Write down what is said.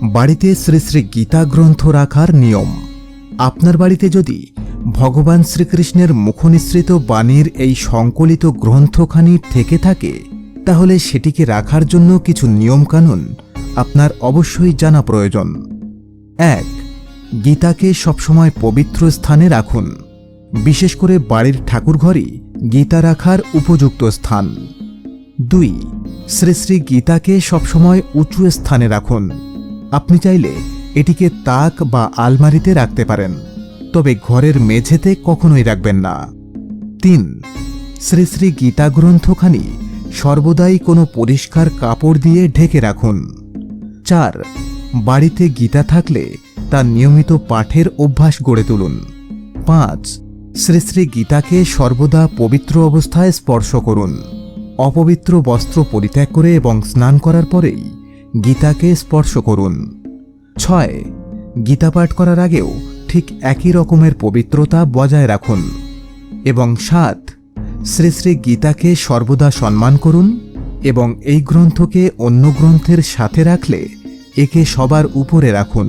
বাড়িতে শ্রী শ্রী গীতা গ্রন্থ রাখার নিয়ম। আপনার বাড়িতে যদি ভগবান শ্রীকৃষ্ণের মুখনিসৃত বাণীর এই সংকলিত গ্রন্থখানি থেকে থাকে, তাহলে সেটিকে রাখার জন্য কিছু নিয়মকানুন আপনার অবশ্যই জানা প্রয়োজন। 1. গীতাকে সবসময় পবিত্র স্থানে রাখুন। বিশেষ করে বাড়ির ঠাকুরঘরই গীতা রাখার উপযুক্ত স্থান। 2. শ্রী শ্রী গীতাকে সবসময় উঁচু স্থানে রাখুন। আপনি চাইলে এটিকে তাক বা আলমারিতে রাখতে পারেন, তবে ঘরের মেঝেতে কখনোই রাখবেন না। 3. শ্রী শ্রী গীতা গ্রন্থখানি সর্বদাই কোনো পরিষ্কার কাপড় দিয়ে ঢেকে রাখুন। 4. বাড়িতে গীতা থাকলে তা নিয়মিত পাঠের অভ্যাস গড়ে তুলুন। 5. শ্রী শ্রী গীতাকে সর্বদা পবিত্র অবস্থায় স্পর্শ করুন। অপবিত্র বস্ত্র পরিত্যাগ করে এবং স্নান করার পরেই গীতাকে স্পর্শ করুন। 6. গীতা পাঠ করার আগেও ঠিক একই রকমের পবিত্রতা বজায় রাখুন। এবং 7. শ্রী শ্রী গীতাকে সর্বদা সম্মান করুন এবং এই গ্রন্থকে অন্য গ্রন্থের সাথে রাখলে একে সবার উপরে রাখুন।